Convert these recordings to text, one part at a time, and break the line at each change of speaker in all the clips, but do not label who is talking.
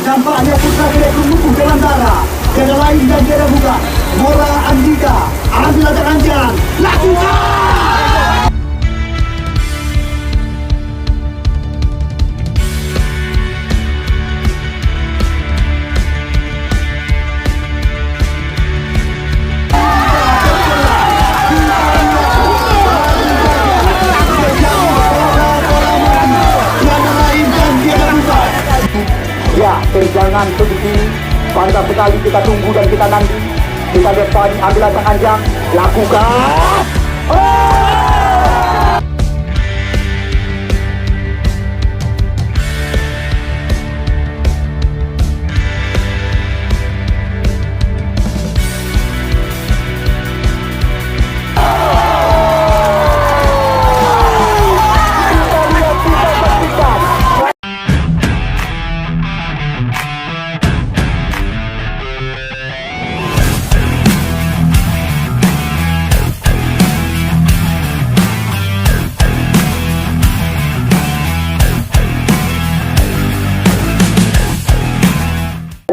nampaknya putra tidak bermutu dengan darah. Tiada lain dan tiada bukan Mora Andika. Ambil aja Anjang, lakukan!
Ya, jangan sedih. Pantas sekali kita tunggu dan kita nanti. Kita lihat Fani ambil atas Anjang. Lakukan.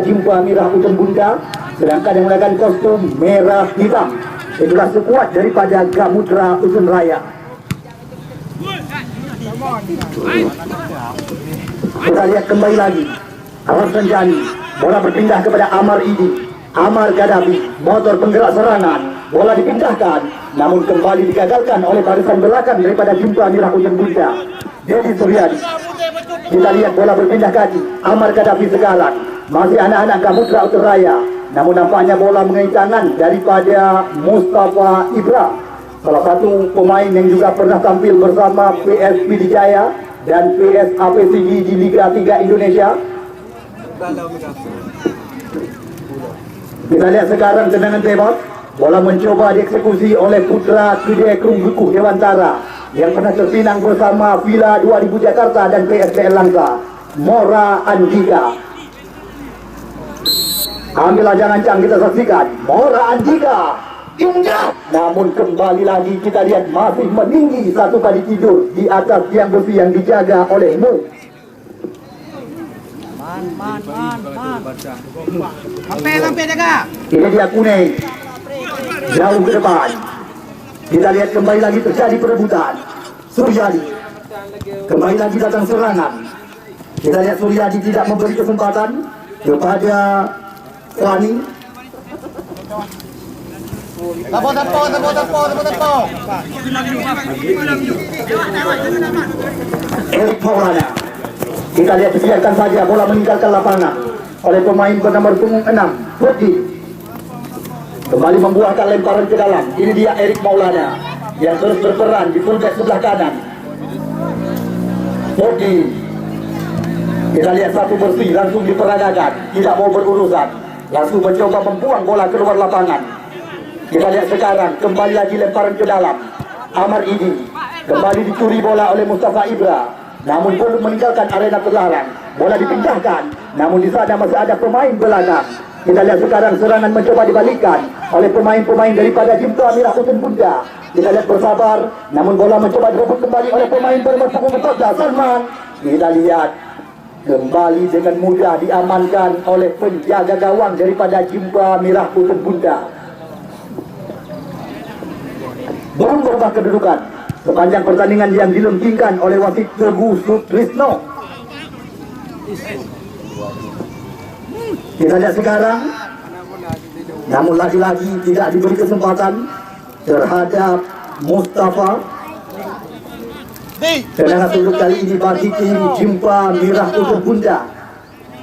Jumpa Mirah Ujung Bunda, sedangkan yang menggunakan kostum merah hitam itulah sekuat daripada Gamutra Ujung Raya. Kita lihat kembali lagi Awar Senjani, bola berpindah kepada Amar Idi. Amar Gaddafi, motor penggerak serangan, bola dipindahkan namun kembali digagalkan oleh barisan belakang daripada Jumpa Mirah Ujung Bunda, Dedi Suryadi. Kita lihat bola berpindah kaki Amar Gaddafi sekarang, masih anak-anak Gamutra Ujung Raya, namun nampaknya bola mengenai tangan daripada Mustafa Ibra, salah satu pemain yang juga pernah tampil bersama PS Pidijaya dan PS APCG di Liga 3 Indonesia. Kita lihat sekarang tendangan tembak, bola mencoba dieksekusi oleh putra Kedai Krungguku Dewantara yang pernah terpinang bersama Villa 2000 Jakarta dan PSPL Langsa, Mora Andika. Ambil ancang-ancang, kita saksikan Mora Andika indah, namun kembali lagi kita lihat masih meninggi satu kali tidur di atas tiang besi yang dijaga oleh Mu.
Sampai jaga.
Ini dia kuning jauh ke depan. Kita lihat kembali lagi terjadi perebutan. Suryadi kembali lagi datang serangan. Kita lihat Suryadi tidak memberi kesempatan kepada Fani.
Tepuk.
Erik Maulana. Kita lihat biarkan saja bola meninggalkan lapangan oleh pemain bernomor punggung 6, Putih. Kembali membuahkan lemparan ke dalam. Ini dia Erik Maulana yang terus berperan di fullback sebelah kanan. Putih. Kita lihat satu bersih langsung diperagakan, tidak mau berurusan, langsung mencoba membuang bola keluar lapangan. Kita lihat sekarang kembali lagi lemparan ke dalam. Amar Idi kembali dicuri bola oleh Mustafa Ibra, namun belum meninggalkan arena terlarang. Bola dipindahkan, namun di sana masih ada pemain belakang. Kita lihat sekarang serangan mencoba dibalikkan oleh pemain-pemain daripada Jumpa Mirah Ujung Bunda. Kita lihat bersabar, namun bola mencoba direbut kembali oleh pemain bernomor punggung 14, Salman. Kita lihat kembali dengan mudah diamankan oleh penjaga gawang daripada Jumpa Mirah Ujung Bunda. Belum berubah kedudukan sepanjang pertandingan yang dilentingkan oleh wasit Teguh Sutrisno. Kita lihat sekarang, namun lagi-lagi tidak diberi kesempatan terhadap Mustafa. Tendangan sudut kali ini bagi tim Jumpa Mirah Ujung Bunda.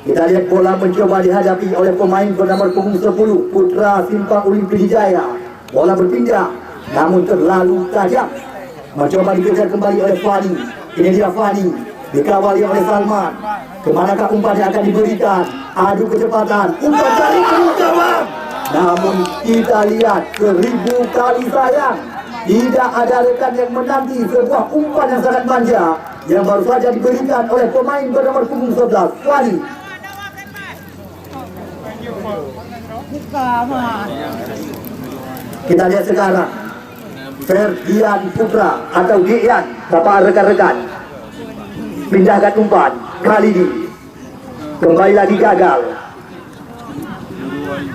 Kita lihat bola mencoba dihadapi oleh pemain bernomor punggung 10, Putra Simpang Ulim Pidijaya. Bola berpindah, namun terlalu tajam. Mencoba dikejar kembali oleh Fani. Ini dia Fani, dikawali oleh Salman. Kemanakah umpan yang akan diberikan? Adu kecepatan, umpan dari keluar. Namun kita lihat 1000 kali sayang, tidak ada rekan yang menanti sebuah umpan yang sangat manja yang baru saja diberikan oleh pemain bernomor punggung 11, Fani. Kita lihat sekarang Ferdian Putra atau Gian, bapak rekan-rekan, pindahkan umpan kali ini. Kembali lagi gagal.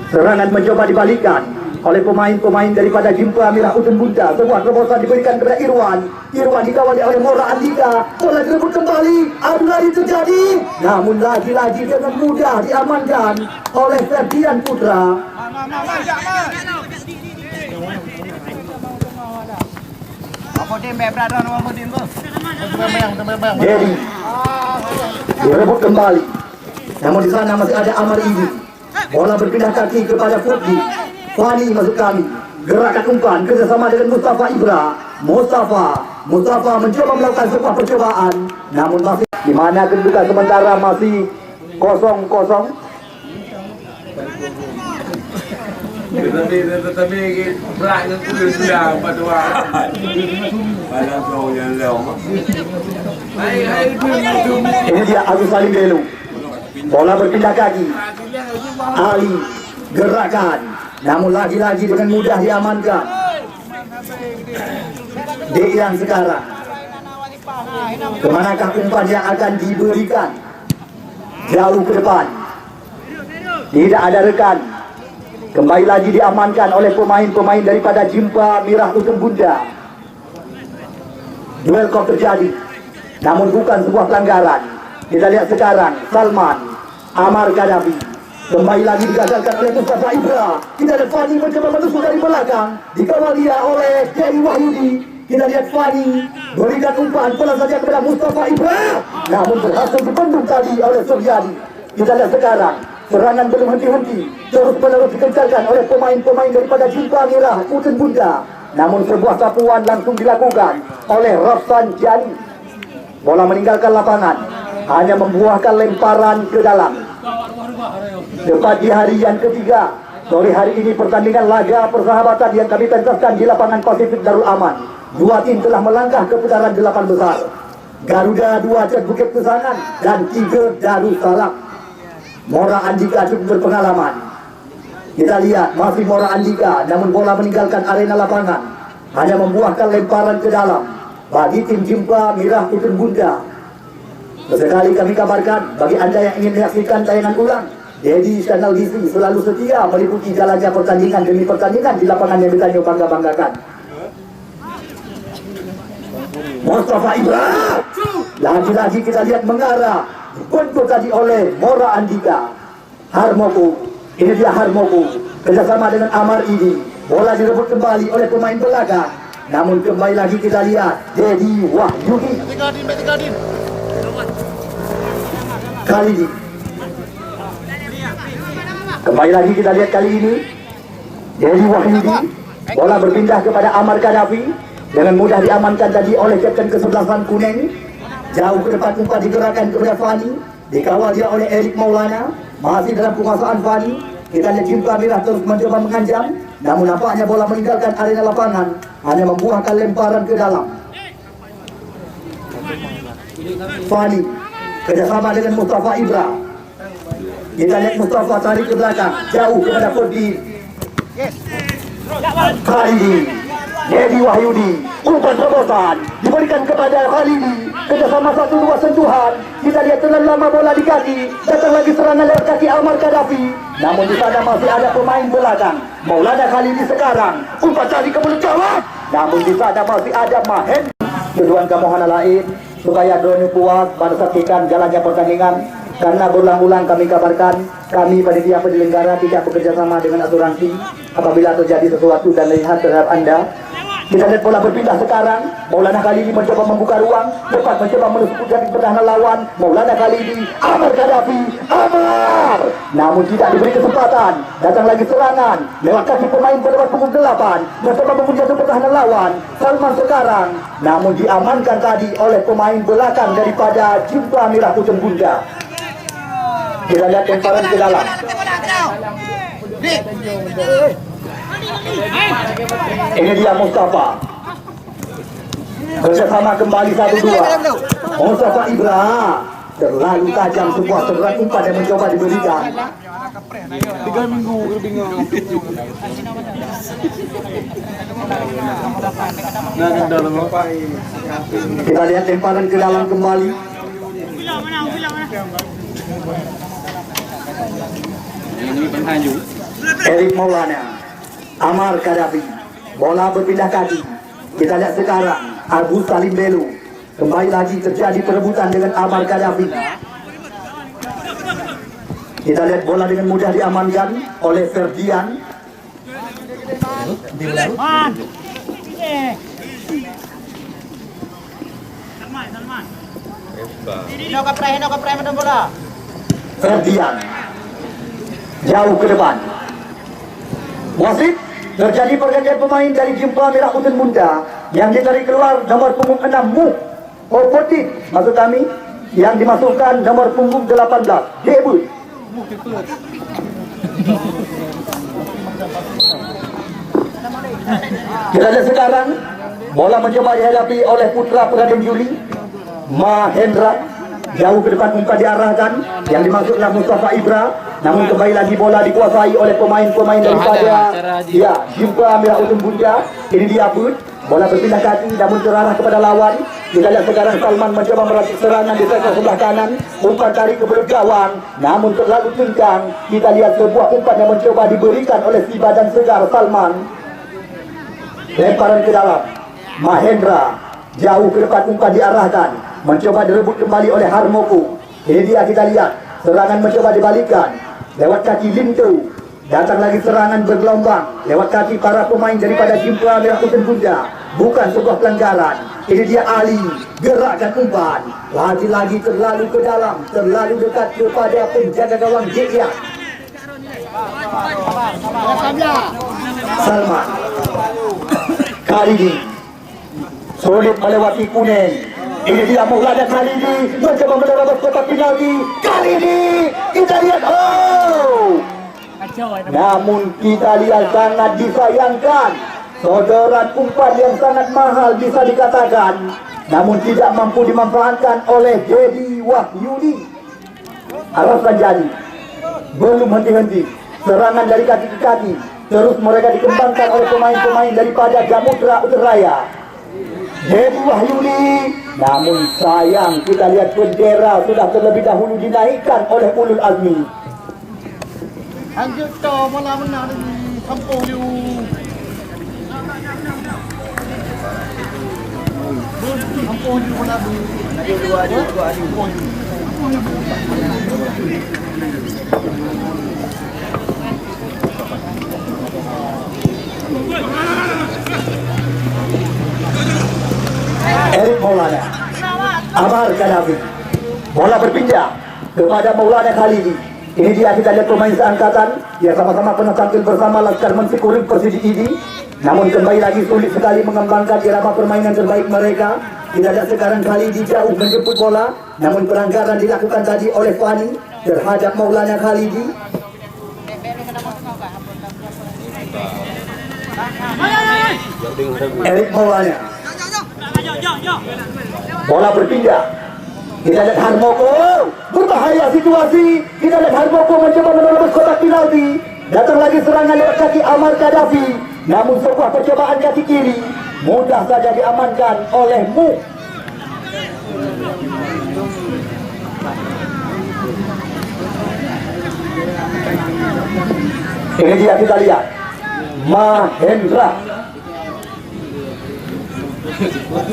Serangan mencoba dibalikan oleh pemain-pemain daripada Jimpa Merah Utun Bunda. Sebuah terobosan diberikan kepada Irwan. Irwan dikawali oleh Mora Andika. Bola direbut kembali. Adu lari terjadi. Namun lagi-lagi dengan mudah diamankan oleh Ferdian Putra. Jadi direbut kembali. Namun di sana masih ada Amar ini. Bola berpindah kaki kepada Fuddi. Fani masuk kami. Gerakan umpan kerjasama dengan Mustafa Ibra. Mustafa mencoba melakukan sebuah percobaan. Namun masih di mana kedudukan sementara masih 0-0.
Tetapi belakang itu sudah pada
ini dia Agus Salim Belu. Bola berpindah kaki. Ali gerakan. Namun lagi-lagi dengan mudah diamankan. Deyan sekarang. Kemanakah umpan yang akan diberikan? Jauh ke depan. Tidak ada rekan. Kembali lagi diamankan oleh pemain-pemain daripada Jimpa Merah Utun Bunda. Duel kok terjadi. Namun bukan sebuah pelanggaran. Kita lihat sekarang Salman Amar Gaddafi. Kembali lagi digagalkan oleh Mustafa Ibra. Kita lihat Fani mencoba menusuk dari belakang. Dikawali oleh Dewi Wahyudi. Kita lihat Fani berikan umpan bola saja kepada Mustafa Ibra. Namun berhasil dibendung tadi oleh Suryadi. Kita lihat sekarang serangan belum henti-henti. Terus menerus dikencarkan oleh pemain-pemain daripada Jimpa Merah Utun Bunda. Namun sebuah sapuan langsung dilakukan oleh Rafsan Jani. Bola meninggalkan lapangan. Hanya membuahkan lemparan ke dalam. Tepat di hari yang ketiga. Sore hari ini pertandingan laga persahabatan yang kami pentaskan di lapangan Pasifik Darul Aman. Dua tim telah melangkah ke putaran 8 besar. Garuda 2 Cet Bukit Kesangan dan 3 Darussalam. Mora Andika cukup berpengalaman. Kita lihat masih Mora Andika, namun bola meninggalkan arena lapangan. Hanya membuahkan lemparan ke dalam bagi tim Jimpa Merah Utun Bunda. Sesekali kami kabarkan bagi anda yang ingin menyaksikan tayangan ulang, Dedi Channel DC selalu setia meliputi jalannya pertandingan demi pertandingan di lapangan yang kita bangga-banggakan. Mustafa Ibra lagi-lagi kita lihat mengarah, dibentuk tadi oleh Mora Andika. Harmoko, ini dia Harmoko kerjasama dengan Amar ini. Bola direbut kembali oleh pemain belakang. Namun kembali lagi kita lihat Dedi Wahyudi. Kali ini kembali lagi kita lihat kali ini Dedi Wahyudi. Bola berpindah kepada Amar Gaddafi. Dengan mudah diamankan tadi oleh Kapten kesebelasan kuning. Jauh ke depan umpan digerakkan kepada Fani. Dikawal dia oleh Erik Maulana. Masih dalam penguasaan Fani. Kita lihat Jimpa Merah terus mencoba mengancam. Namun nampaknya bola meninggalkan arena lapangan. Hanya membuahkan lemparan ke dalam. Fani kerjasama dengan Mustafa Ibra. Kita lihat Mustafa tarik ke belakang. Jauh kepada Fuddi. Khalidi. Dedi Wahyudi. Umpan terobosan diberikan kepada Khalidi. Kerjasama 1-2 sentuhan. Kita lihat terlalu lama bola di kaki. Datang lagi serangan lewat kaki Amar Gaddafi. Namun di sana masih ada pemain belakang. Maulana Khalidi sekarang. Umpan tadi ke mulut jawab. Namun di sana masih ada Mahen. Tujuan kemohonan lain supaya drone puas pada saksikan jalannya pertandingan. Karena berulang-ulang kami kabarkan, kami panitia penyelenggara tidak bekerja sama dengan asuransi. Apabila terjadi sesuatu dan lihat terhadap anda, kita lihat bola berpindah sekarang. Maulana Khalidi mencoba membuka ruang, cepat mencoba menusuk dari pertahanan lawan. Maulana Khalidi, Amar Gaddafi, Amar. Namun tidak diberi kesempatan. Datang lagi serangan lewat kaki pemain berlepas punggung 8, mencoba memuncaki pertahanan lawan. Salman sekarang, namun diamankan tadi oleh pemain belakang daripada Jimpa Merah Utun Bunda. Kita lihat lemparan ke dalam. Ini dia Mustafa. Kerjasama kembali 1-2. Mustafa Ibra. Terlalu tajam sebuah serangan umpan yang mencoba diberikan.
3 minggu bingung.
Kita lihat lemparan ke dalam kembali. Erik Maulana, Amar Kadafi, bola berpindah kaki. Kita lihat sekarang Agus Salim Belu kembali lagi terjadi perebutan dengan Amar Kadafi. Kita lihat bola dengan mudah diamankan oleh Ferdian.
Hino kapre madam bola.
Ferdian jauh ke depan. Wasit, terjadi pergantian pemain dari jumpa Merah Utun Bunda yang ditarik keluar nomor punggung 6 Mu Opotit, maksud kami, yang dimasukkan nomor punggung 18 Debut. Kita lihat sekarang bola mencoba dihadapi oleh putra Peraden Juli Mahendra, jauh ke depan umpan diarahkan yang dimaksudkan Mustafa Ibra, namun kembali lagi bola dikuasai oleh pemain-pemain daripada jumpa Merah Utun Bunda. Ini dia pun bola berpindah kaki namun terarah kepada lawan. Kita lihat sekarang Salman mencoba meracik serangan di sektor sebelah kanan, umpan tarik ke belakang gawang namun terlalu kencang. Kita lihat sebuah umpan yang mencoba diberikan oleh si badan segar Salman. Lemparan ke dalam, Mahendra jauh ke depan, umpan diarahkan, mencoba direbut kembali oleh Harmoko. Ini dia, kita lihat serangan mencoba dibalikan lewat kaki Lintu. Datang lagi serangan bergelombang lewat kaki para pemain daripada jumpa Merah Utun Bunda. Bukan sebuah pelanggaran. Ini dia Ali, gerakkan umpan lagi-lagi terlalu ke dalam, terlalu dekat kepada penjaga gawang Jekya. Salman kali ini sulit melewati kuning. Ini dia Maulana kali ini mencoba menerobos kotak penalti. Kali ini kita lihat, namun kita lihat sangat disayangkan. Sodoran umpan yang sangat mahal bisa dikatakan, namun tidak mampu dimanfaatkan oleh Dedi Wahyudi. Alasan jadi belum henti-henti, serangan dari kaki ke kaki terus mereka dikembangkan oleh pemain-pemain daripada Samudra Utaraya. Dedi Wahyudi, namun sayang kita lihat bendera sudah terlebih dahulu dinaikkan oleh Ulul Azmi.
Anjir kau malah menang di kampung dia. Kampung dia mana bu? Dua.
Erik Maulana, Amar Kadafi, bola berpindah kepada Maulana Khalidi. Ini dia, kita lihat pemain seangkatan yang sama-sama pernah tampil bersama Laskar Menteri Kuring Persidi ini, namun kembali lagi sulit sekali mengembangkan irama permainan terbaik mereka. Kita lihat sekarang Khalidi jauh menjemput bola, namun pelanggaran dilakukan tadi oleh Fani terhadap Maulana Khalidi. Erik Maulana, bola berpindah. Kita lihat Harmoko, berbahaya situasi. Kita lihat Harmoko mencoba menerobos kotak penalti. Datang lagi serangan lewat kaki Amar Kadafi, namun sebuah percobaan kaki kiri mudah saja diamankan oleh Mu. Ini dia, kita lihat Mahendra,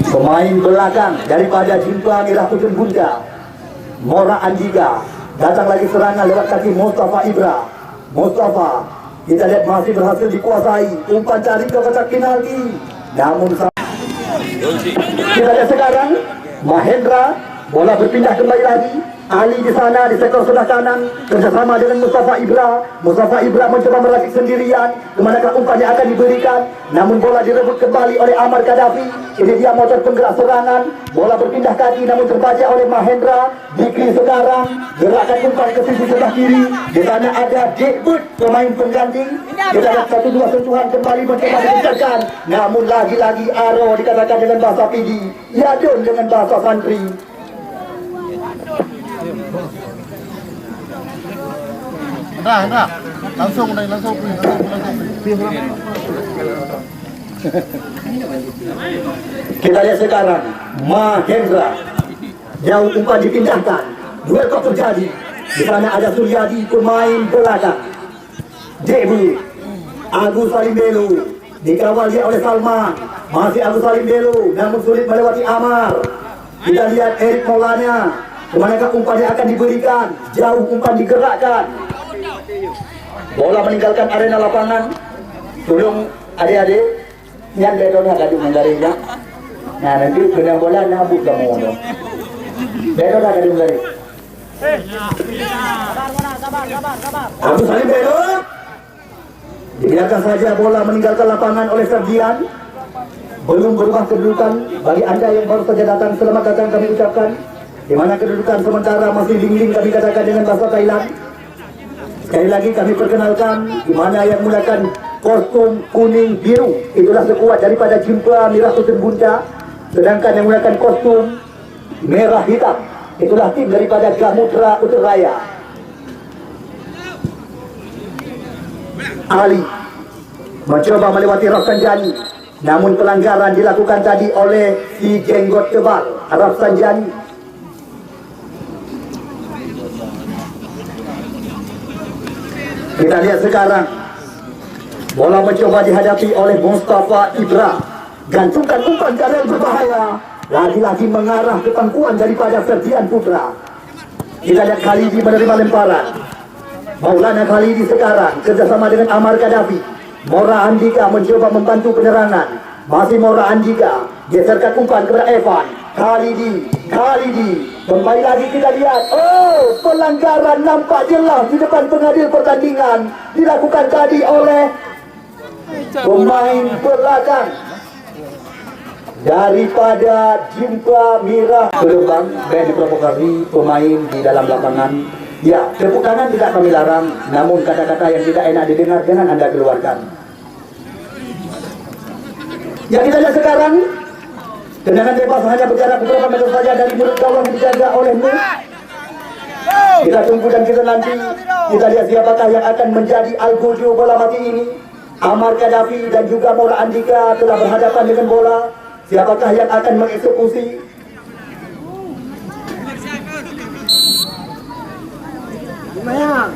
pemain belakang daripada jumpa Merah Utun Bunda. Mora Andiga, datang lagi serangan lewat kaki Mustafa Ibra. Mustafa, kita lihat masih berhasil dikuasai, umpan cari ke kotak penalti. Namun kita lihat sekarang Mahendra, bola berpindah kembali lagi. Ali di sana di sektor sebelah kanan kerjasama dengan Mustafa Ibra. Mustafa Ibra mencoba meracik sendirian kemanakah umpan yang akan diberikan, namun bola direbut kembali oleh Amar Kadafi. Ini dia motor penggerak serangan, bola berpindah kaki namun terbaca oleh Mahendra. Dikri sekarang gerakan umpan ke sisi sebelah kiri. Di sana ada Debut, pemain pengganti. Kita lihat 1-2 sentuhan kembali mencoba dikejarkan, namun lagi-lagi Aro dikatakan dengan bahasa Pidi, Yadon dengan bahasa Santri.
Dah. Langsung.
Kita lihat sekarang Mahendra, jauh umpan dipindahkan, duel kok terjadi. Di sana ada Suryadi, pemain belakang. Dewi Agus Salim Belu dikawal dia oleh Salma, masih Agus Salim Belu namun sulit melewati Amar. Kita lihat Erik Maulana, kemanakah umpannya akan diberikan, jauh umpan digerakkan, bola meninggalkan arena lapangan. Tolong adik-adik yang bedonnya gaduh menggaringnya. Nah nanti kena bola nabuk kamu. Bedonnya gaduh menggaring. Agus Salim Belu dibiarkan saja bola meninggalkan lapangan oleh Sergian. Belum berubah kedudukan bagi anda yang baru saja datang, selamat datang kami ucapkan. Di mana kedudukan sementara masih dingin kami katakan dengan bahasa Thailand. Sekali lagi kami perkenalkan di mana yang menggunakan kostum kuning biru itulah sekuat daripada Jimpra Merah Utun Bunda, sedangkan yang menggunakan kostum merah hitam itulah tim daripada Gamutra Utun Raya. Ali mencoba melewati Rafsanjani, namun pelanggaran dilakukan tadi oleh si jenggot tebal Rafsanjani. Kita lihat sekarang bola mencoba dihadapi oleh Mustafa Ibra, gantungkan umpan yang berbahaya, lagi-lagi mengarah ke pangkuan daripada Ferdian Putra. Kita lihat Khalidi menerima lemparan. Maulana Khalidi sekarang kerjasama dengan Amar Gaddafi. Mora Andika mencoba membantu penerangan. Masih Mora Andika geserkan umpan kepada Evan. Khalidi kembali lagi kita lihat. Oh, pelanggaran nampak jelas di depan pengadil pertandingan dilakukan tadi oleh pemain belakang daripada Jimpra Merah. Gelombang band provokasi pemain di dalam lapangan. Ya, tepuk tangan tidak kami larang, namun kata-kata yang tidak enak didengar jangan anda keluarkan. Ya, kita lihat sekarang tendangan bebas hanya berjarak beberapa meter saja dari mulut gawang dijaga oleh Nur. Kita tunggu dan kita nanti kita lihat siapakah yang akan menjadi algojo bola mati ini. Amar Gaddafi dan juga Mora Andika telah berhadapan dengan bola. Siapakah yang akan mengeksekusi? Amar!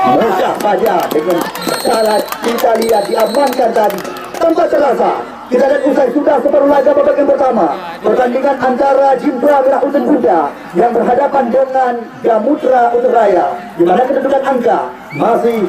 Mudah saja dengan cara kita lihat diamankan tadi tanpa terasa. Kita lihat usai sudah separuh laga babak yang pertama, pertandingan antara Jimpra Merah Utun Bunda yang berhadapan dengan Gamutra Utun Raya, di mana kedudukan angka masih.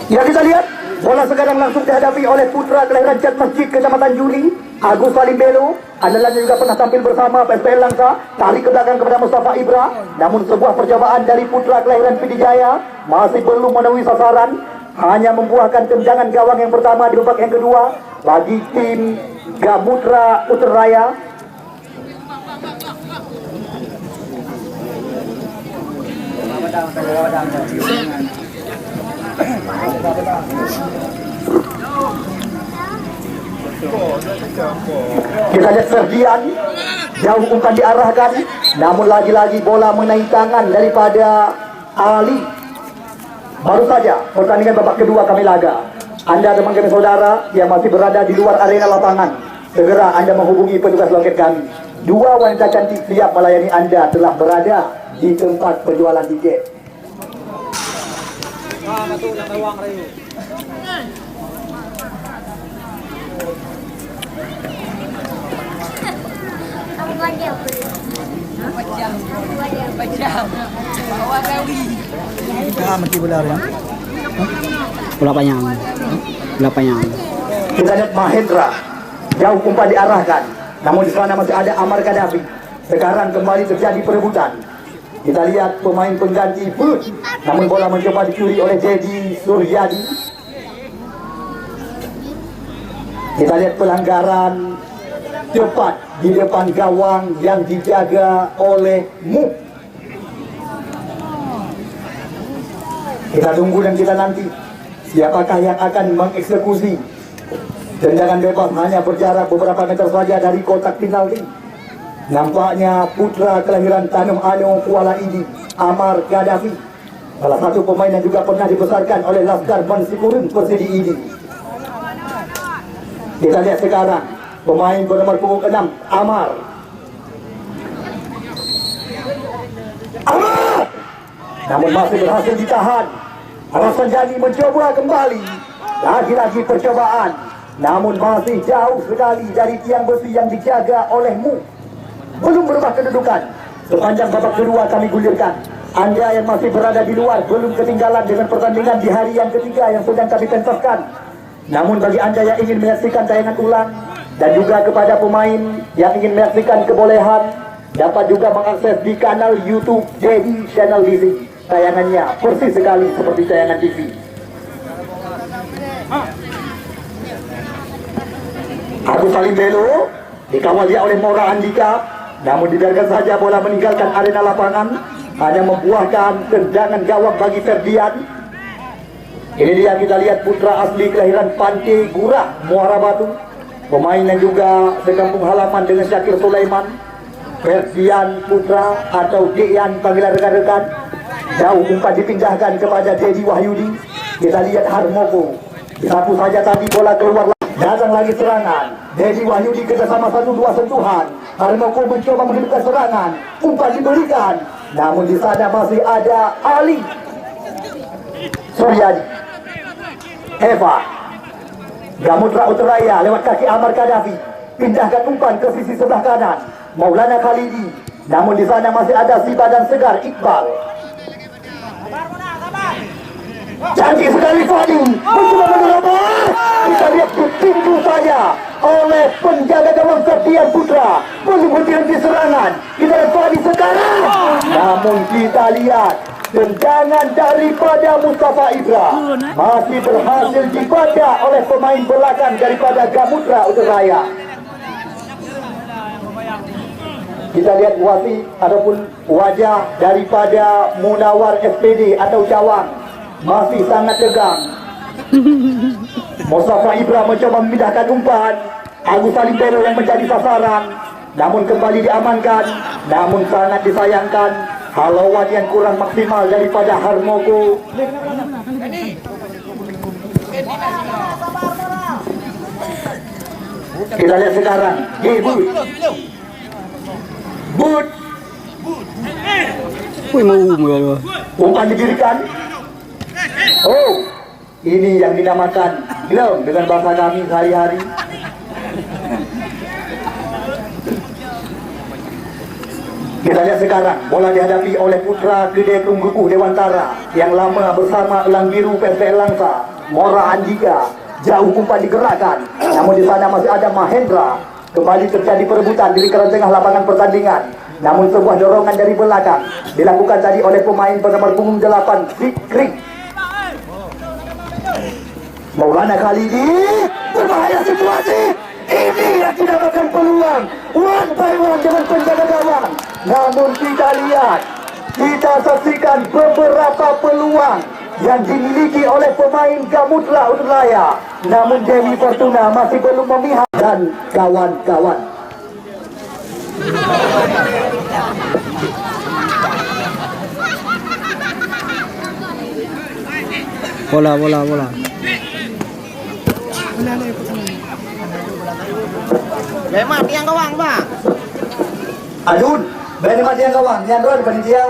Ya, kita lihat bola sekarang langsung dihadapi oleh putra kelahiran Cat Masjid Kecamatan Juli, Agus Salim Belu. Andalannya juga pernah tampil bersama PSPL Langsa. Tarik ke belakang kepada Mustafa Ibra, namun sebuah percobaan dari putra kelahiran Pidijaya masih belum menemui sasaran, hanya membuahkan tendangan gawang yang pertama di babak yang kedua bagi tim Gamutra Utun Raya. Kita lihat Ferdian, jauh umpan diarahkan, namun lagi-lagi bola mengenai tangan daripada Ali. Baru saja pertandingan babak kedua kami laga. Anda teman kami saudara yang masih berada di luar arena lapangan, segera Anda menghubungi petugas loket kami. Dua wanita cantik siap melayani Anda telah berada di tempat penjualan tiket. Kita lihat Mahendra, jauh umpan diarahkan, namun di sana masih ada Amar Gaddafi. Sekarang kembali terjadi perebutan. Kita lihat pemain pengganti Bud, namun bola mencoba dicuri oleh Dedi Suryadi. Kita lihat pelanggaran tepat di depan gawang yang dijaga oleh Mu. Kita tunggu dan kita nanti siapakah yang akan mengeksekusi. Tendangan bebas hanya berjarak beberapa meter saja dari kotak penalti. Nampaknya putra kelahiran Tanum Ano Kuala Idi, Amar Gaddafi, salah satu pemain yang juga pernah dibesarkan oleh Laskar Bansikurun Persidi Idi. Kita lihat sekarang pemain bernomor punggung 6, Amar. namun masih berhasil ditahan. Rossanjani mencoba kembali, lagi-lagi percobaan, namun masih jauh sekali dari tiang besi yang dijaga olehmu. Belum berubah kedudukan. Sepanjang babak kedua kami gulirkan. Anda yang masih berada di luar belum ketinggalan dengan pertandingan di hari yang ketiga yang sedang kami pentaskan. Namun bagi Anda yang ingin menyaksikan tayangan ulang dan juga kepada pemain yang ingin menyaksikan kebolehan, dapat juga mengakses di kanal YouTube Dedi Channel TV. Tayangannya persis sekali seperti tayangan TV. Agus Salim Belo dikawal dia oleh Mora Andika, namun dibiarkan saja bola meninggalkan arena lapangan, hanya membuahkan tendangan gawang bagi Ferdian. Ini dia, kita lihat putra asli kelahiran Pantai Gurah, Muara Batu, pemain yang juga sekampung halaman dengan Syakir Sulaiman. Ferdian Putra atau Dean panggilan rekan-rekan. Jauh umpan dipindahkan kepada Dedi Wahyudi. Kita lihat Harmoko, disapu saja tadi bola keluar. Datang lagi serangan. Dedi Wahyudi kerjasama 1-2 sentuhan. Harmoko mencoba menghidupkan serangan. Umpan diberikan. Namun di sana masih ada Ali Suryadi. Eva Gamutra Utraya lewat kaki Amar Kadafi. Pindahkan umpan ke sisi sebelah kanan. Maulana Khalidi. Namun di sana masih ada si badan segar Iqbal. Cantik sekali Fadi. Mencoba menerobos. Kita lihat ditindu saja oleh penjaga gawang Ferdian Putra. Belum berhenti serangan. Kita lihat Fadi sekarang. Namun kita lihat tendangan daripada Mustafa Ibra masih berhasil dibaca oleh pemain belakang daripada Gamutra Utraya. Kita lihat wasi ataupun wajah daripada Munawar SPD atau Cawang masih sangat tegang. Mustafa Ibra mencoba memindahkan umpan. Agus Salim Belo yang menjadi sasaran, namun kembali diamankan. Namun sangat disayangkan halauan yang kurang maksimal daripada Harmoko. Kita lihat sekarang Bud. Umpan didirikan. Oh, ini yang dinamakan gelem dengan bahasa kami sehari-hari. Kita lihat sekarang bola dihadapi oleh putra Gede Tungguku Dewantara yang lama bersama Elang Biru PSPL Langsa, Mora Andika. Jauh umpan digerakkan, namun di sana masih ada Mahendra. Kembali terjadi perebutan di lingkaran tengah lapangan pertandingan. Namun sebuah dorongan dari belakang dilakukan tadi oleh pemain bernomor punggung 8 Fikri. Maulana Khalidi, berbahaya situasi. Ini yang didapatkan peluang one by one dengan penjaga gawang. Namun kita lihat, kita saksikan beberapa peluang yang dimiliki oleh pemain Gamutra Utraya. Namun Dewi Fortuna masih belum memihak dan kawan-kawan.
Bola.
Lemat tiang gawang, Bang.
Adun, bagaimana tiang gawang? Yang Ron, panitia,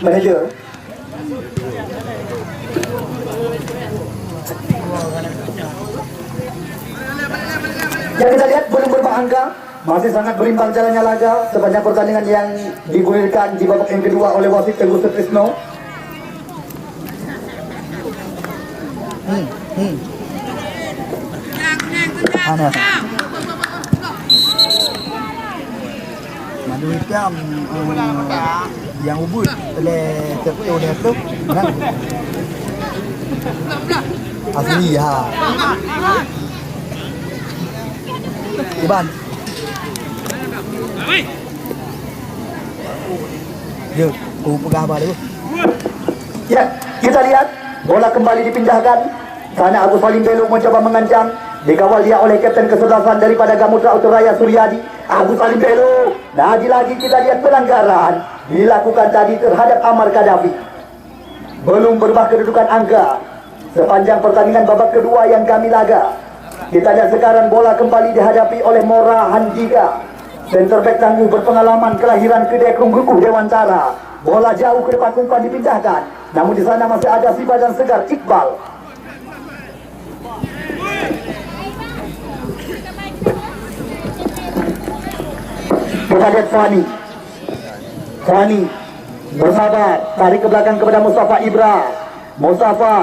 manager. Yang kita lihat belum berubah angka, masih sangat berimbang jalannya laga sepanjang pertandingan yang digulirkan di babak yang kedua oleh wasit Teguh Sutrisno.
Mana? Madu hitam yang ubud oleh Terto Neto kan? Asli ha. Iban. Yo, pegang apa dulu?
Ya, kita lihat bola kembali dipindahkan. Sana Agus Salim Belo mencoba mengancam, dikawal dia oleh kapten kesebelasan daripada Gamutra Utraya Suryadi. Agus Salim Belo, lagi-lagi kita lihat pelanggaran dilakukan tadi terhadap Amar Kadafi. Belum berubah kedudukan angka sepanjang pertandingan babak kedua yang kami laga. Kita lihat sekarang bola kembali dihadapi oleh Mora Handika. Center back tangguh berpengalaman kelahiran Kedekrung Guguh Dewantara. Bola jauh ke depan umpan dipindahkan. Namun di sana masih ada si badan segar Iqbal. Kita lihat Fani bersabar, tarik ke belakang kepada Mustafa Ibra. Mustafa,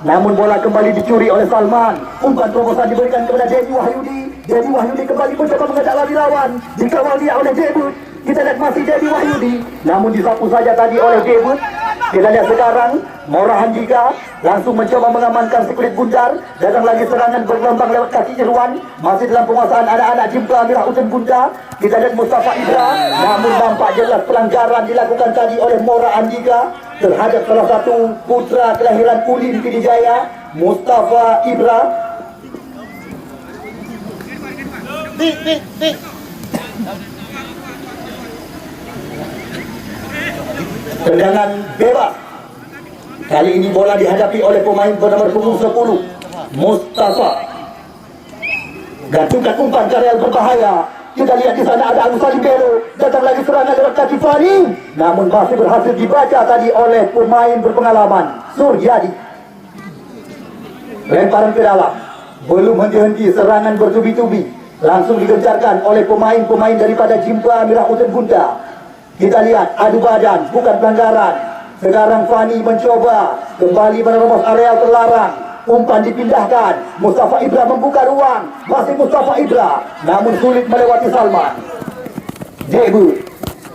namun bola kembali dicuri oleh Salman. Umpan terobosan diberikan kepada Dedi Wahyudi. Dedi Wahyudi kembali mencoba mengejar lari lawan, dikawal dia oleh Debut. Kita lihat masih Dedi Wahyudi, namun disapu saja tadi oleh Debut. Kita lihat sekarang Mora Handika langsung mencoba mengamankan si kulit bundar. Datang lagi serangan bergelombang lewat kaki Irwan. Masih dalam penguasaan anak-anak Jimpla Merah Uten Bunda. Kita lihat Mustafa Ibra, namun nampak jelas pelanggaran dilakukan tadi oleh Mora Handika terhadap salah satu putra kelahiran Ulin Pidijaya, Mustafa Ibra. Tendangan bebas. Kali ini bola dihadapi oleh pemain bernomor punggung 10, Mustafa. Gantungkan umpan Karel berbahaya. Kita lihat di sana ada Agus Salibero. Datang lagi serangan lewat kaki Fani, namun masih berhasil dibaca tadi oleh pemain berpengalaman Suryadi. Lemparan ke dalam, belum henti-henti serangan bertubi-tubi, langsung digencarkan oleh pemain-pemain daripada Jimpla Merah Uten Bunda. Kita lihat adu badan, bukan pelanggaran. Sekarang Fani mencoba kembali menerobos areal terlarang. Umpan dipindahkan, Mustafa Ibra membuka ruang. Masih Mustafa Ibra, namun sulit melewati Salman. Debut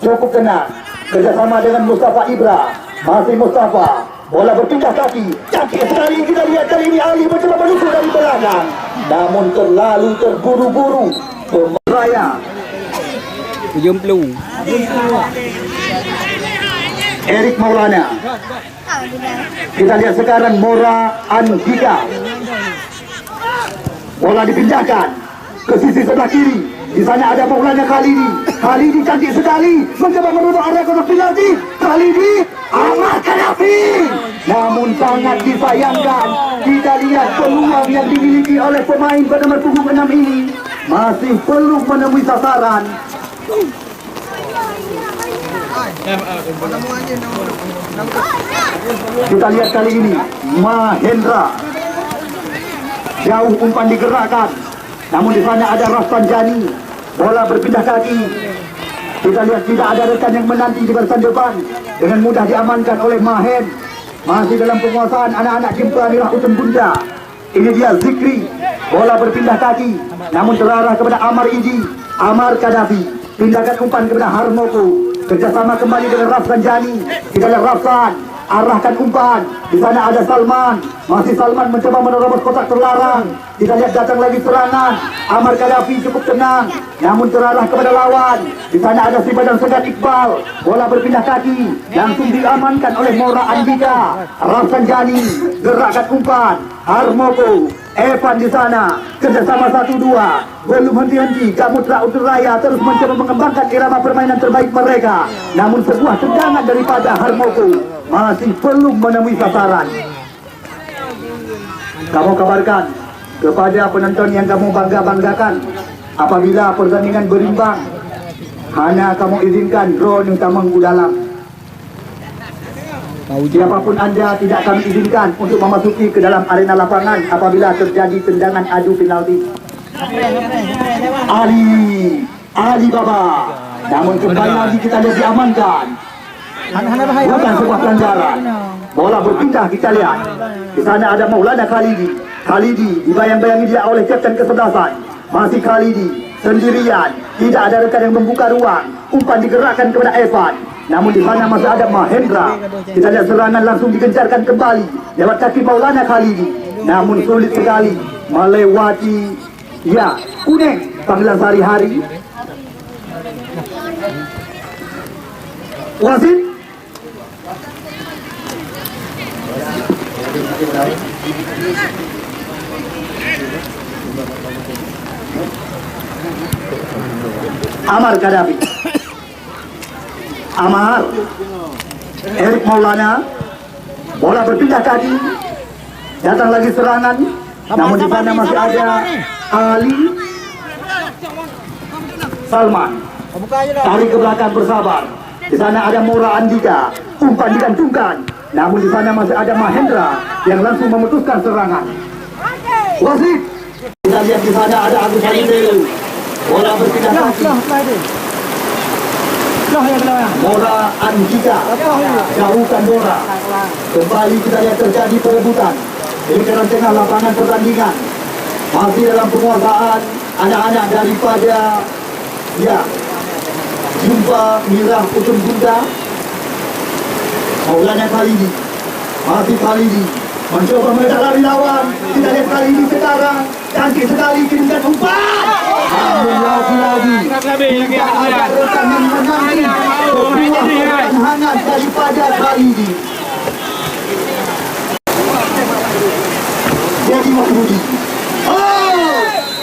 cukup tenang, kerjasama dengan Mustafa Ibra. Masih Mustafa, bola berpindah kaki, cantik sekali. Kita lihat kali ini Ali mencoba menusuk dari belakang, namun terlalu terburu-buru. Raya Erik Maulana. Kita lihat sekarang Mora Andika. Bola dipindahkan ke sisi sebelah kiri. Di sana ada Maulana Khalidi. Khalidi cantik sekali, mencoba merubah area kotak penalti. Khalidi, Ahmad Kanafi. Namun sangat disayangkan. Kita lihat peluang yang dimiliki oleh pemain bernomor punggung 6 ini masih belum menemui sasaran. Kita lihat kali ini Mahendra, jauh umpan digerakkan, namun di sana ada Rafsan Jani. Bola berpindah kaki. Kita lihat tidak ada rekan yang menanti di barisan depan, dengan mudah diamankan oleh Mahen. Masih dalam penguasaan anak-anak Jimpla Merah Uten Bunda. Ini dia Zikri. Bola berpindah kaki, namun terarah kepada Amar Idi. Amar Kadafi pindahkan umpan kepada Harmoko. Kerjasama kembali dengan Rafsan Jani. Kita lihat Rafsan arahkan umpan. Di sana ada Salman. Masih Salman mencoba menerobos kotak terlarang. Kita lihat datang lagi serangan. Amar Kadafi cukup tenang, namun terarah kepada lawan. Di sana ada si badan segar Iqbal. Bola berpindah kaki, langsung diamankan oleh Mora Andika. Rafsan Jani gerakkan umpan. Harmoko, Evan di sana, kerjasama 1-2. Belum henti-henti, Kamutra Uturaya terus mencoba mengembangkan irama permainan terbaik mereka. Namun sebuah tendangan daripada Harmoko masih belum menemui sasaran. Kamu kabarkan kepada penonton yang kamu bangga-banggakan, apabila pertandingan berimbang, hanya kamu izinkan drone yang tamang dalam. Siapapun Anda tidak kami izinkan untuk memasuki ke dalam arena lapangan apabila terjadi tendangan adu penalti. Ali Baba, namun kembali lagi kita lihat diamankan. Bukan sebuah pelanggaran. Bola berpindah, kita lihat. Di sana ada Maulana Khalidi. Khalidi dibayang-bayangi dia oleh kapten kesebelasan. Masih Khalidi sendirian, tidak ada rekan yang membuka ruang. Umpan digerakkan kepada Evan, namun di sana masih ada Mahendra. Kita lihat serangan langsung digencarkan kembali lewat kaki Maulana Khalidi, namun sulit sekali melewati kuning panggilan sehari-hari. Wasit Amar Kadafi. Amar Erik Maulana. Bola berpindah kaki, datang lagi serangan, namun di sana masih ada Ali Salman.
Buka aja lah.
Tarik ke belakang bersabar. Di sana ada Mora Andika, umpan digantungkan. Namun di sana masih ada Mahendra yang langsung memutuskan serangan. Wasit. Kita lihat di sana ada Agus Halidelu. Bola berpindah kaki. Mora Andika jauhkan bola. Kembali kita lihat terjadi perebutan di tengah lapangan pertandingan. Masih dalam penguasaan anak-anak daripada Jumpa Mirah Utun Bunda. Maulana Khalidi, masih Khalidi mencoba meledak lari lawan. Kita lihat Khalidi sekarang cantik sekali kirimkan umpan. Namun lagi-lagi tidak ada rekan yang menanti sebuah hangat daripada Khalidi. Jadi Mahmudi.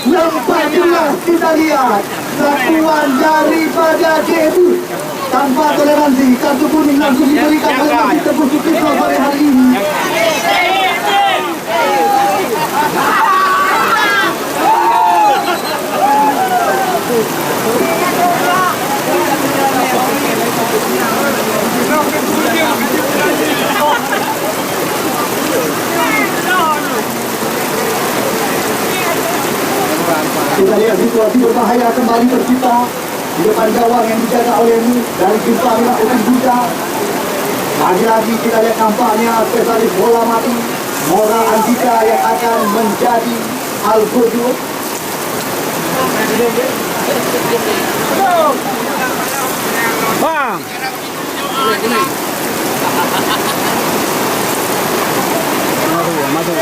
Nampak jelas kita lihat lakuan daripada debut tanpa toleransi. Kartu kuning langsung diberikan oleh Masjid Tebus Sukito sore hari ini. Kita lihat situasi berbahaya kembali tercipta di depan gawang yang dijaga olehmu dari jumpa Mirah Utun Bunda. Lagi-lagi kita lihat nampaknya spesialis bola mati Mora Andika yang akan menjadi Al-Gojo.
Bang. Masuk.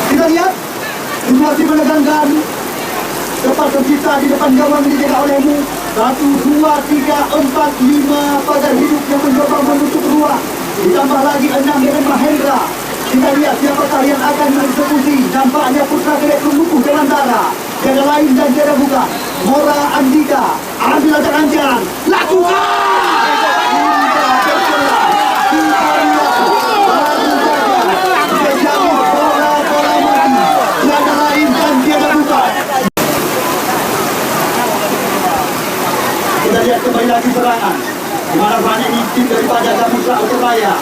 Kita lihat situasi menegangkan. Cepat tercipta di depan gawang yang dijaga olehmu. 1, 2, 3, 4, 5 pagar hidup yang mencoba menutup ruang. Ditambah lagi 6 dengan Mahendra. Kita lihat siapakah yang akan mengeksekusi. Nampaknya Putra Kedek Lumpuh dengan Tara. Tiada lain dan tiada bukan Mora Andika. Ambil atas ancaman. Lakukan! Hingga tercelah. Kita lihat baru saja terjadi bola-bola mati. Tiada lain dan tiada bukan. Kita lihat kembali lagi serangan. Di mana serangan ini tim daripada Gamusra Uteraya.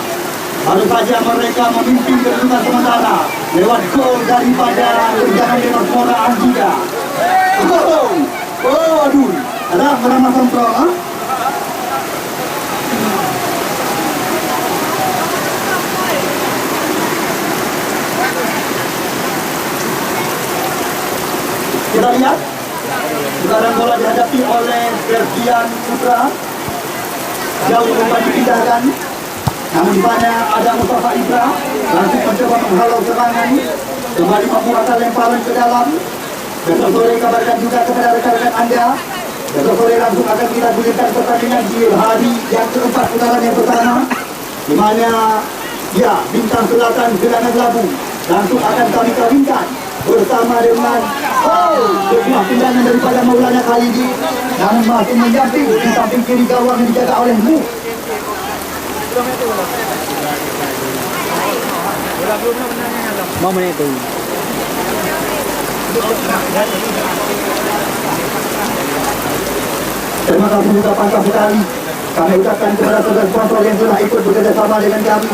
Baru saja mereka memimpin kedudukan sementara lewat gol daripada tendangan bebas Mora Andika. Aduh, ada Rama Sampro, ha? Kita lihat sekarang bola dihadapi oleh Ferdian Putra. Jauh umpan dipindahkan. Namun di mana ada Mustafa Ibra langsung mencoba menghalau serangan. Kembali membuatkan lemparan ke dalam. Besok sore kabarkan juga kepada rekan-rekan Anda. Besok sore langsung akan kita gulirkan pertandingan di hari yang keempat putaran yang pertama. Di mana Bintang Selatan Gelangan Labu langsung akan kami kawinkan bersama dengan sebuah tendangan daripada Maulana Khalidi. Namun masih menjamping di samping kiri gawang yang dijaga olehmu.
Mau menit itu.
Terima kasih juga pantas sekali kami ucapkan kepada saudara sponsor yang telah ikut bekerjasama dengan kami.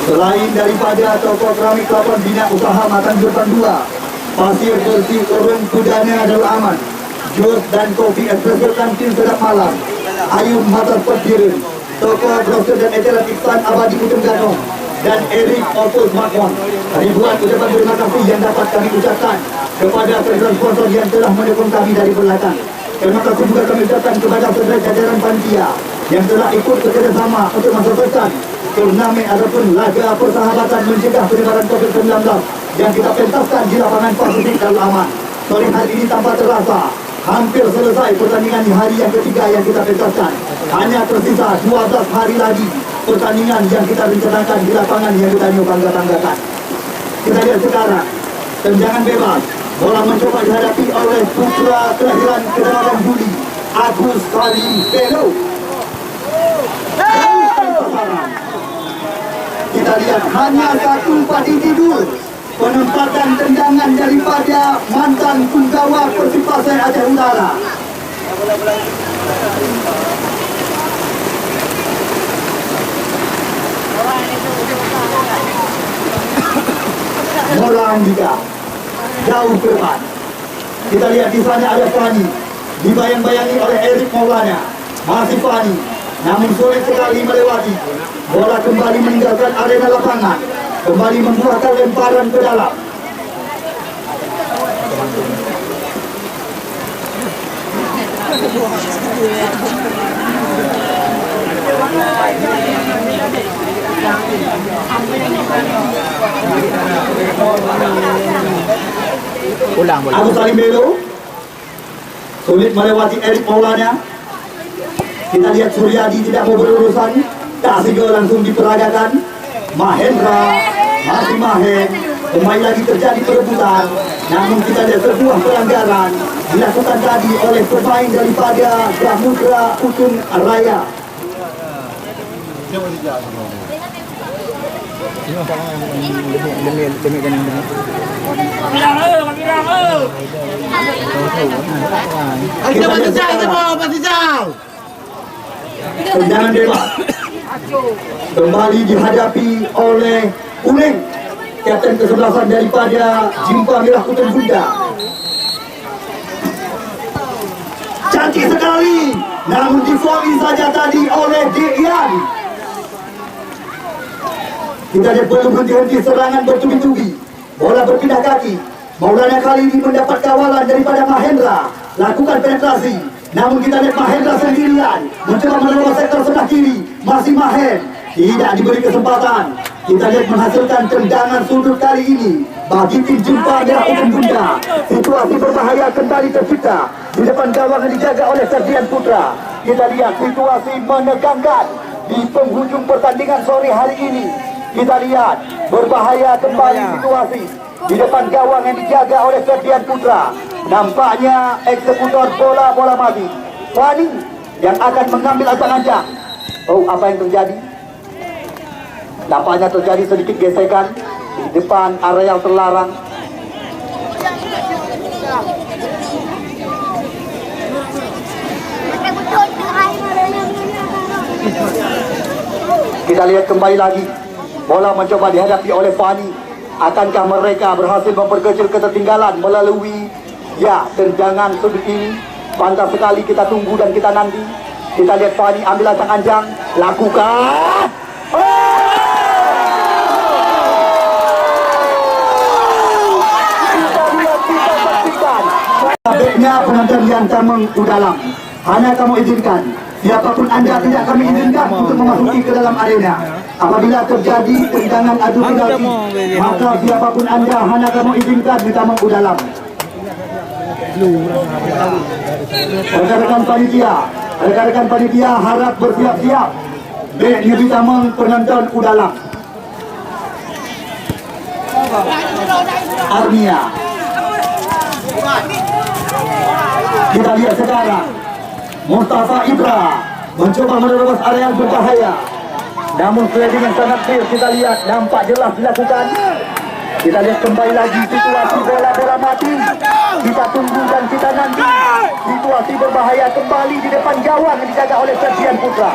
Selain daripada toko keramik Kelapa Bina Usaha Makan Jurban 2, pasir bersih urung kudanya adalah aman, jus dan kopi espresso kantin sedap malam, Ayub Matar Perdirin, toko brosur dan etelan iklan Abadi Kutum Ganong, dan Erik Opus Makmon. Ribuan ucapan terima kasih yang dapat kami ucapkan kepada saudara sponsor yang telah mendukung kami dari belakang. Terima kasih juga kami ucapkan kepada saudara jajaran panitia yang telah ikut bekerjasama untuk mensukseskan turnamen ataupun laga persahabatan mencegah penyebaran COVID-19 yang kita pentaskan di lapangan Pasifik Darul Aman. Sore hari ini tanpa terasa hampir selesai pertandingan di hari yang ketiga yang kita pentaskan. Hanya tersisa 12 hari lagi pertandingan yang kita rencanakan di lapangan yang kita bangga-banggakan. Kita lihat sekarang tendangan bebas. Bola mencoba dihadapi oleh putra kelahiran ke-8 Juli, Agus Khalidi Belo. lapangan. Kita lihat hanya satu padi tidur penempatan tendangan daripada mantan penggawa Persib Pasir Aceh Utara. Bola juga jauh ke depan. Kita lihat di sana ada Fani, dibayang-bayangi oleh Erik Maulana. Masih Fani, namun sulit sekali melewati. Bola kembali meninggalkan arena lapangan, kembali membuahkan lemparan ke dalam.
Ulang bola.
Agus Alimbelo sulit melewati Erik Maulana. Kita lihat Suryadi tidak mau berurusan, kasih gol langsung diperagakan. Mahendra, masih Mahen, kembali lagi terjadi perebutan. Namun kita lihat sebuah pelanggaran dilakukan tadi oleh pemain daripada Samudra Utun Raya.
Demi kan yang benar.
Tendangan bebas kembali dihadapi oleh Kuning, kapten kesebelasan daripada Jimpa Merah Kutub Bunda. Cantik sekali, namun difoul saja tadi oleh Dian. Kita lihat belum henti-henti serangan bertubi-tubi. Bola berpindah kaki. Maulana kali ini mendapat kawalan daripada Mahendra. Lakukan penetrasi. Namun kita lihat Mahendra sendirian mencoba menerobos sektor sebelah kiri. Masih Mahen, tidak diberi kesempatan. Kita lihat menghasilkan tendangan sudut kali ini bagi tim Jimpa Merah Kutub Bunda. Situasi berbahaya kembali tercipta di depan gawang yang dijaga oleh Ferdian Putra. Kita lihat situasi menegangkan di penghujung pertandingan sore hari ini. Kita lihat berbahaya kembali situasi di depan gawang yang dijaga oleh Ferdian Putra. Nampaknya eksekutor bola mati Fani yang akan mengambil ancang-ancang. Oh, apa yang terjadi? Nampaknya terjadi sedikit gesekan di depan area terlarang. Kita lihat kembali lagi. Bola mencoba dihadapi oleh Fani. Akankah mereka berhasil memperkecil ketertinggalan melalui tendangan sudut ini? Pantas sekali kita tunggu dan kita nanti. Kita lihat Fani ambil ancang-ancang, lakukan. Kita lihat, kita saksikan. Baiknya penonton yang tameng dalam. Hanya kamu izinkan, siapapun Anda tidak kami izinkan untuk memasuki ke dalam arena. Apabila terjadi tendangan adu penalti, maka siapapun Anda hanya kamu izinkan di tameng dalam. Rekan-rekan panitia harap bersiap-siap. Baiknya di tameng penonton dalam. Armia. Kita lihat sekarang Mustafa Ibra mencoba menerobos area yang berbahaya. Namun sliding yang sangat clear kita lihat nampak jelas dilakukan. Kita lihat kembali lagi situasi bola mati. Kita tunggu dan kita nanti. Situasi berbahaya kembali di depan gawang yang dijaga oleh Ferdian Putra.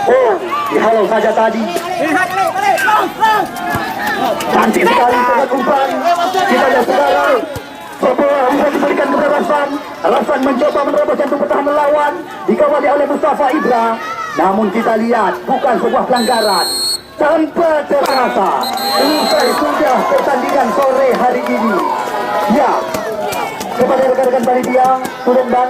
Oh, dihalau saja tadi. Cantik sekali sangat umpan. Kita lihat sekarang bola bisa diberikan kepada Rasan. Rasan mencoba menerobos jantung pertahanan lawan, dikawali oleh Mustafa Ibra. Namun kita lihat bukan sebuah pelanggaran. Tanpa terasa selesai sudah pertandingan sore hari ini. Ya, kepada rekan-rekan panitia, turun ban.